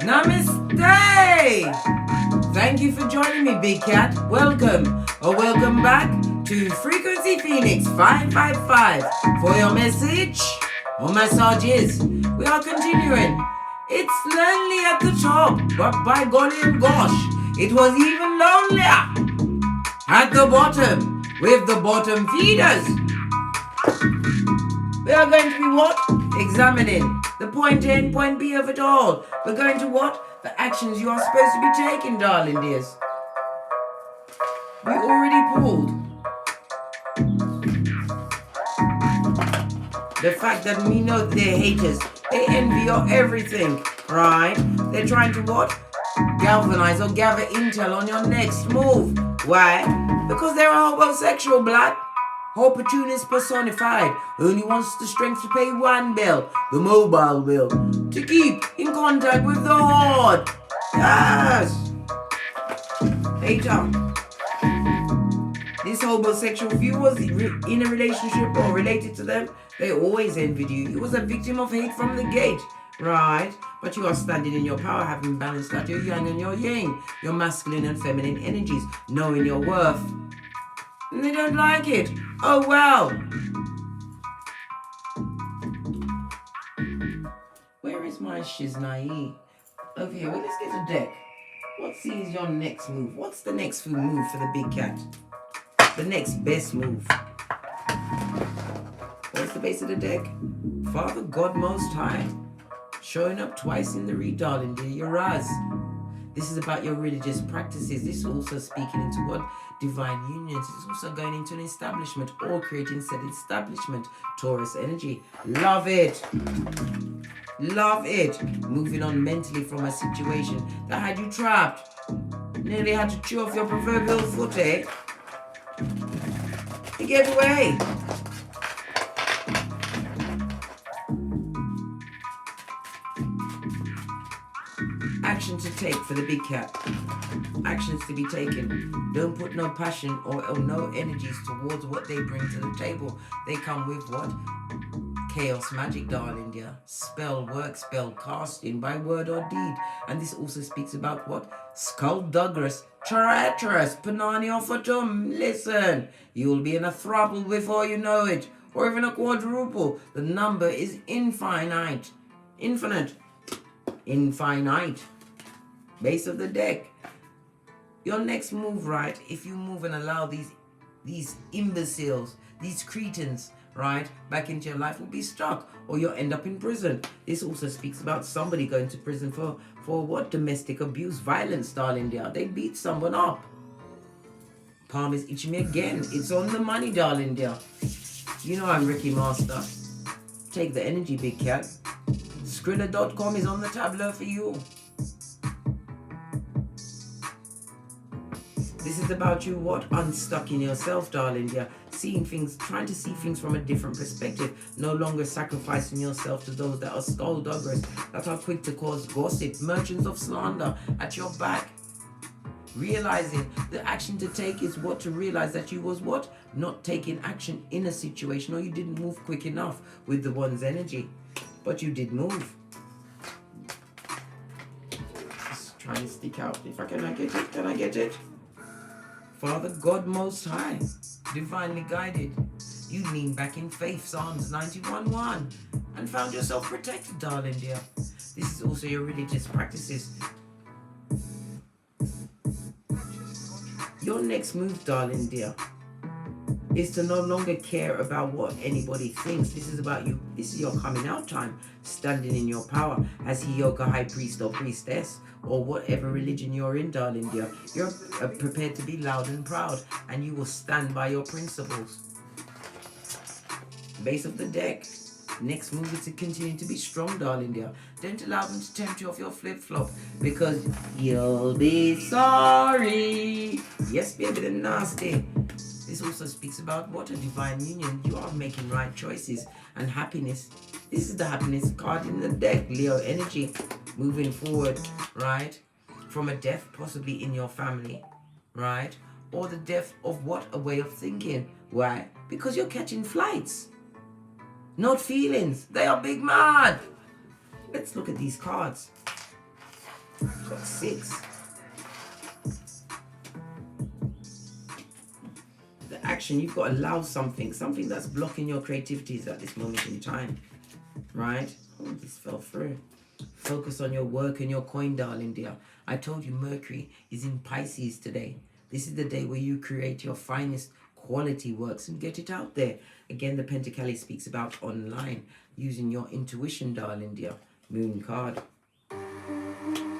Namaste! Thank you for joining me, Big Cat. Welcome or welcome back to Frequency Phoenix 555 for your message or messages. We are continuing. It's lonely at the top, but by golly and gosh, it was even lonelier at the bottom with the bottom feeders. We are going to be what? Examining the point A and point B of it all. We're going to what? The actions you are supposed to be taking, darling dears. We already pulled the fact that we know that they're haters. They envy your everything, right? They're trying to what? Galvanize or gather intel on your next move. Why? Because they're a homosexual, blood. Opportunist personified, only wants the strength to pay one bill, the mobile bill, to keep in contact with the Horde. Yes! Hater. This homosexual, if you was in a relationship or related to them, they always envied you. You was a victim of hate from the gate, right? But you are standing in your power, having balanced out your yang and your yin, your masculine and feminine energies, knowing your worth. And they don't like it. Oh well. Where is my shiznai? Over here. Well, let's get a deck. What is your next move? What's the next move for the big cat? The next best move. What's the base of the deck? Father God Most High. Showing up twice in the read, darling dear. Your Raz. This is about your religious practices. This is also speaking into what? Divine unions. It's also going into an establishment or creating said establishment. Taurus energy. Love it. Love it. Moving on mentally from a situation that had you trapped. Nearly had to chew off your proverbial foot, eh? It gave away. Action to take for the big cat. Actions to be taken. Don't put no passion or no energies towards what they bring to the table. They come with what? Chaos magic, darling dear. Spell work, spell casting by word or deed. And this also speaks about what? Skullduggerous, treacherous, panani or fatum. Listen, you will be in a throuple before you know it. Or even a quadruple. The number is infinite. Infinite. Infinite. Base of the deck. Your next move, right? If you move and allow these imbeciles, these cretins, right, back into your life, will be stuck, or you'll end up in prison. This also speaks about somebody going to prison for what? Domestic abuse, violence, darling dear. They beat someone up. Palm is itching me again. It's on the money, darling dear. You know I'm Ricky Master. Take the energy, big cat. Skrilla.com is on the tableau for you. This is about you, what? Unstucking yourself, darling dear. Seeing things, trying to see things from a different perspective. No longer sacrificing yourself to those that are skullduggerous, that are quick to cause gossip, merchants of slander at your back. Realizing the action to take is what? To realize that you was what? Not taking action in a situation, or you didn't move quick enough with the one's energy. But you did move. Just trying to stick out. Can I get it? Can I get it? Father God Most High, divinely guided. You lean back in faith, Psalms 91:1, and found yourself protected, darling dear. This is also your religious practices. Your next move, darling dear, is to no longer care about what anybody thinks. This is about you. This is your coming out time, standing in your power as he yoga high priest or priestess, or whatever religion you're in, darling dear. You're prepared to be loud and proud, and you will stand by your principles. Base of the deck. Next move is to continue to be strong, darling dear. Don't allow them to tempt you off your flip-flop, because you'll be sorry. Yes, baby, the nasty. This also speaks about what? A divine union. You are making right choices and happiness. This is the happiness card in the deck, Leo energy. Moving forward, right? from a death possibly in your family, right? Or the death of what? A way of thinking. Why? Because you're catching flights, not feelings. They are big mad. Let's look at these cards. Got 6. The action, you've got to allow something that's blocking your creativities at this moment in time, right? Oh, this fell through. Focus on your work and your coin, darling dear. I told you Mercury is in Pisces today. This is the day where you create your finest quality works and get it out there. Again, the Pentacles speaks about online, using your intuition, darling dear. Moon card.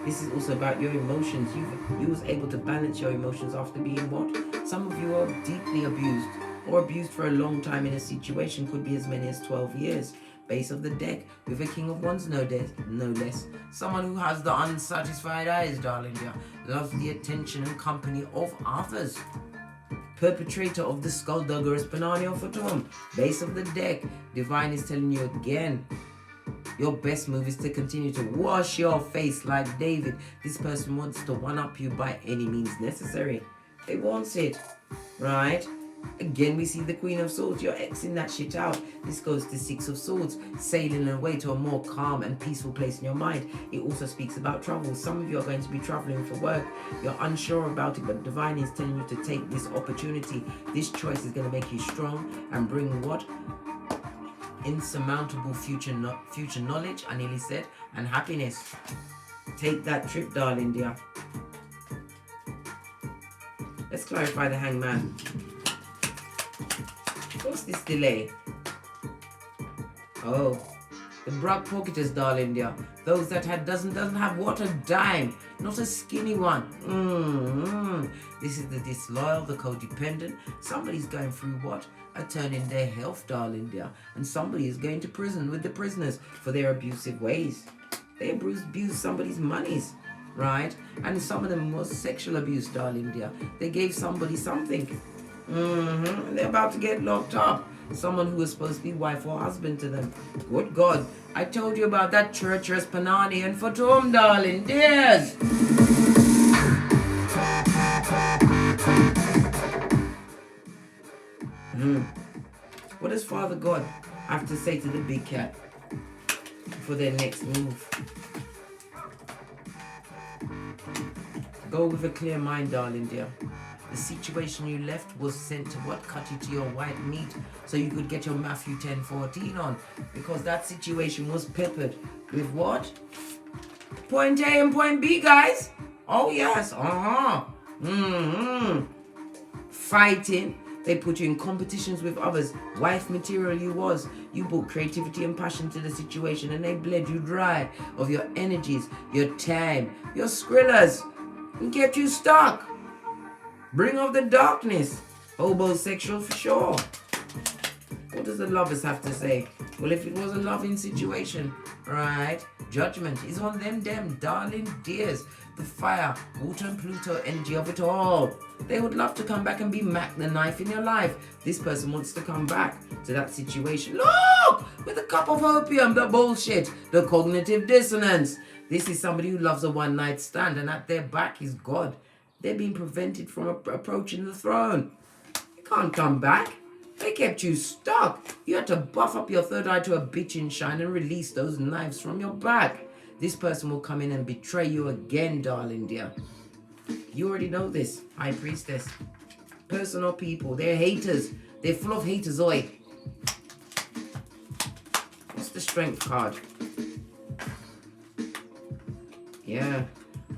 This is also about your emotions. You was able to balance your emotions after being what? Some of you are deeply abused or abused for a long time in a situation. Could be as many as 12 years. Base of the deck with a King of Wands, no less. Someone who has the unsatisfied eyes, darling dear. Loves the attention and company of others. Perpetrator of the skulldugger is Panani for Tom. Base of the deck. Divine is telling you again. Your best move is to continue to wash your face like David. This person wants to one-up you by any means necessary. They want it, right? Again, we see the Queen of Swords. You're Xing that shit out. This goes to 6 of Swords, sailing away to a more calm and peaceful place in your mind. It also speaks about travel. Some of you are going to be traveling for work. You're unsure about it, but Divine is telling you to take this opportunity. This choice is going to make you strong and bring what? Insurmountable future knowledge, I nearly said, and happiness. Take that trip, darling dear. Let's clarify the Hangman. What's this delay? Oh, the broad pocketers, darling dear. Those that doesn't have what? A dime, not a skinny one. This is the disloyal, the codependent. Somebody's going through what? A turn in their health, darling dear. And somebody is going to prison with the prisoners for their abusive ways. They abused somebody's monies, right? And some of them was sexual abuse, darling dear. They gave somebody something. And they're about to get locked up. Someone who was supposed to be wife or husband to them. Good God. I told you about that treacherous Panani and Fatum, darling dears. What does Father God have to say to the big cat for their next move? Go with a clear mind, darling dear. The situation you left was sent to what? Cut you to your white meat so you could get your Matthew 10:14 on. Because that situation was peppered with what? Point A and point B, guys. Oh, yes. Fighting. They put you in competitions with others. Wife material you was. You brought creativity and passion to the situation and they bled you dry of your energies, your time, your skrillers, and kept you stuck. Bring of the darkness. Homosexual for sure. What does the lovers have to say? Well, if it was a loving situation, right? Judgment is on them darling dears. The fire, water and Pluto energy of it all. They would love to come back and be Mac the knife in your life. This person wants to come back to that situation. Look! With a cup of opium, the bullshit, the cognitive dissonance. This is somebody who loves a one-night stand and at their back is God. They're being prevented from approaching the throne. They can't come back. They kept you stuck. You had to buff up your third eye to a bitchin' shine and release those knives from your back. This person will come in and betray you again, darling dear. You already know this, High Priestess. Personal people, they're haters. They're full of haters, oi. What's the Strength card? Yeah.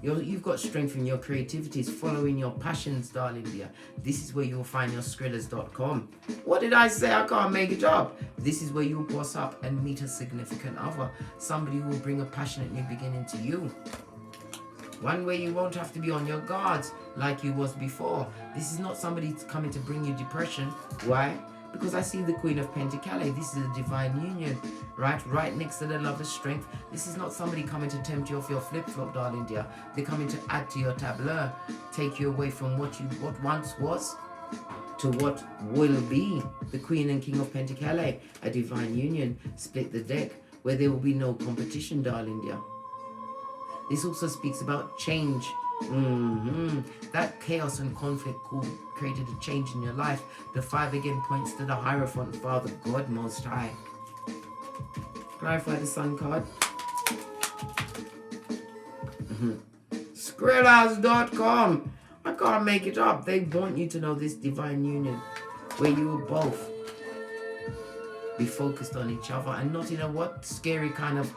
You've got strength in your creativities, following your passions, darling dear. This is where you'll find your skrillers.com. What did I say? I can't make it up. This is where you'll boss up and meet a significant other. Somebody who will bring a passionate new beginning to you. One way you won't have to be on your guards like you was before. This is not somebody coming to bring you depression. Why? Because I see the Queen of Pentacles. This is a divine union, right? Right next to the Lover's Strength. This is not somebody coming to tempt you off your flip-flop, darling dear. They're coming to add to your tableau, take you away from what once was to what will be. The Queen and King of Pentacles, a divine union. Split the deck, where there will be no competition, darling dear. This also speaks about change That chaos and conflict created a change in your life. The 5 again points to the Hierophant, Father God Most High. Clarify the Sun card. Skrillhouse.com. I can't make it up. They want you to know this divine union where you will both be focused on each other and not in a what scary kind of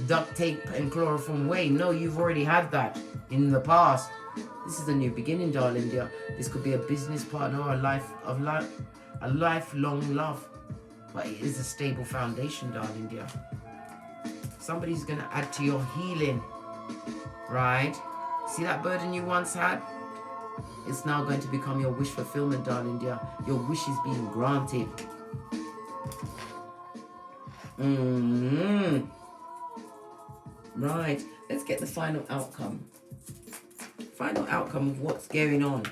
duct tape and chloroform way. No, you've already had that in the past. This is a new beginning, darling dear. This could be a business partner or a lifelong love, but it is a stable foundation, darling dear. Somebody's going to add to your healing, right? See that burden you once had? It's now going to become your wish fulfillment, darling dear. Your wish is being granted. Right, let's get the final outcome. Final outcome of what's going on.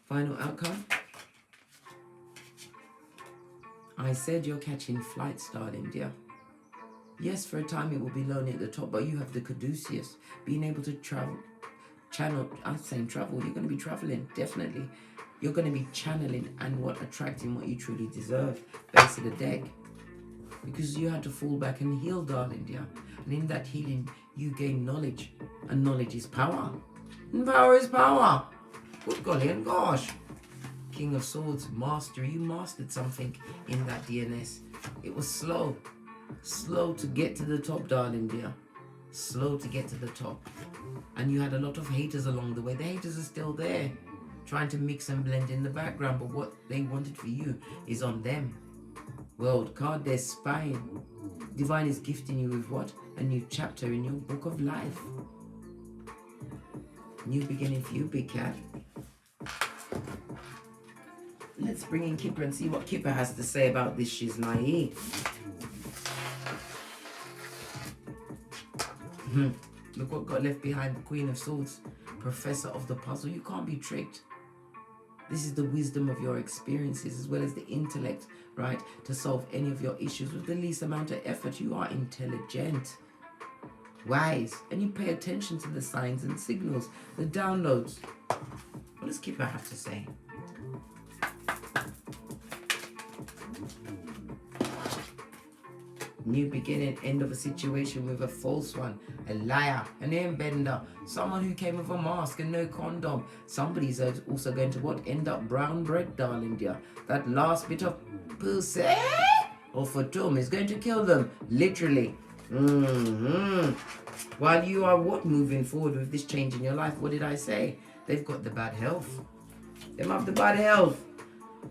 Final outcome. I said you're catching flights, darling dear. Yes, for a time it will be lonely at the top, but you have the caduceus, being able to travel. I'm saying travel, you're going to be traveling, definitely. You're going to be channeling and attracting what you truly deserve. Base of the deck. Because you had to fall back and heal, darling dear. And in that healing, you gain knowledge. And knowledge is power. And power is power. Good golly and gosh. King of Swords, master. You mastered something in that DNS. It was slow. Slow to get to the top, darling dear. Slow to get to the top. And you had a lot of haters along the way. The haters are still there, trying to mix and blend in the background, but what they wanted for you is on them. World card, they're spying. Divine is gifting you with what? A new chapter in your book of life. New beginning for you, big cat. Let's bring in Kipper and see what Kipper has to say about this. She's naive. Look what got left behind. Queen of Swords, Professor of the Puzzle. You can't be tricked. This is the wisdom of your experiences as well as the intellect, right? To solve any of your issues with the least amount of effort. You are intelligent, wise, and you pay attention to the signs and signals, the downloads. What does Kipper have to say? New beginning, end of a situation with a false one, a liar, an airbender, someone who came with a mask and no condom. Somebody's also going to what? End up brown bread, darling dear. That last bit of pussy or fatum is going to kill them, literally. While you are what? Moving forward with this change in your life. What did I say? They've got the bad health. They have the bad health.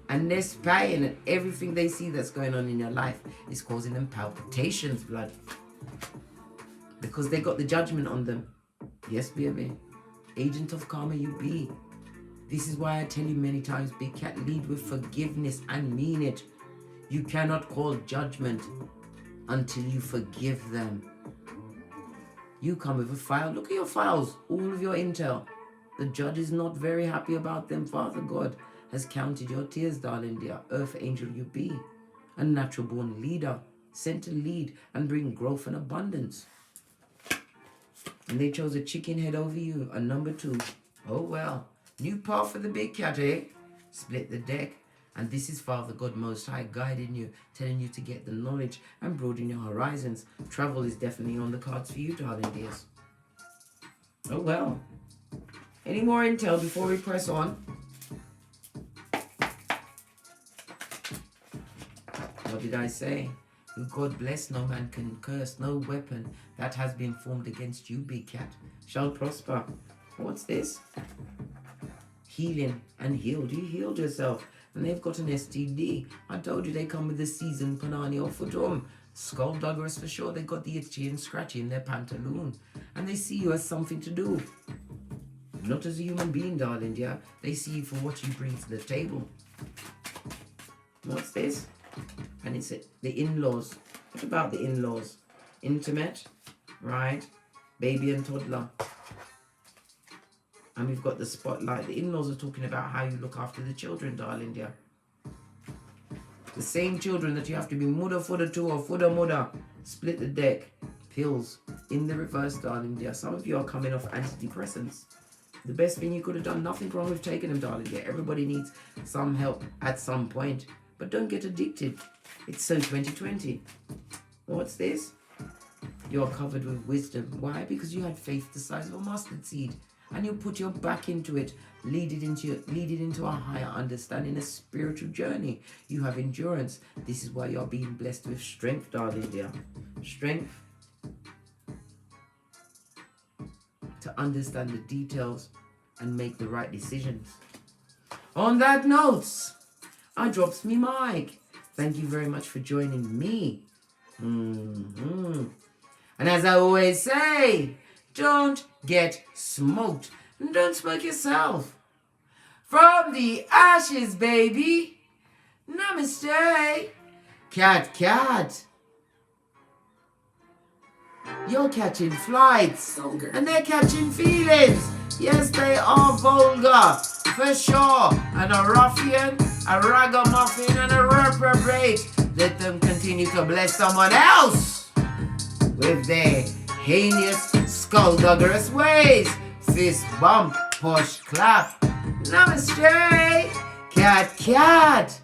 And they're spying, and everything they see that's going on in your life is causing them palpitations, blood. Because they got the judgment on them. Yes, baby. Agent of karma you be. This is why I tell you many times, big cat, lead with forgiveness and mean it. You cannot call judgment until you forgive them. You come with a file. Look at your files. All of your intel. The judge is not very happy about them. Father God has counted your tears, darling dear. Earth angel you be. A natural born leader, sent to lead and bring growth and abundance. And they chose a chicken head over you, a number 2. Oh well. New path for the big cat, eh? Split the deck. And this is Father God Most High guiding you, telling you to get the knowledge and broaden your horizons. Travel is definitely on the cards for you, darling dears. Oh well. Any more intel before we press on? What did I say? Who God bless, no man can curse. No weapon that has been formed against you, big cat, shall prosper. What's this? Healing and healed. You healed yourself. And they've got an STD. I told you they come with the seasoned panani or futum. Skullduggerers for sure. They got the itchy and scratchy in their pantaloon. And they see you as something to do. Not as a human being, darling, yeah? They see you for what you bring to the table. What's this? And it's the in-laws. What about the in-laws? Intimate, right? Baby and toddler. And we've got the spotlight. The in-laws are talking about how you look after the children, darling dear. The same children that you have to be mother fooder to or fooder mother. Split the deck. Pills in the reverse, darling dear. Some of you are coming off antidepressants. The best thing you could have done, nothing wrong with taking them, darling dear. Everybody needs some help at some point. But don't get addicted. It's so 2020. What's this? You're covered with wisdom. Why? Because you had faith the size of a mustard seed. And you put your back into it. Lead it into a higher understanding, a spiritual journey. You have endurance. This is why you're being blessed with strength, darling dear. Strength to understand the details and make the right decisions. On that note, I drops me mic. Thank you very much for joining me. And as I always say, don't get smoked. And don't smoke yourself. From the ashes, baby. Namaste. Cat. You're catching flights. Vulgar. And they're catching feelings. Yes, they are vulgar. For sure. And a ruffian, a ragamuffin, and a reprobate. Let them continue to bless someone else with their heinous, skullduggerous ways. Fist bump, push, clap. Namaste. Cat.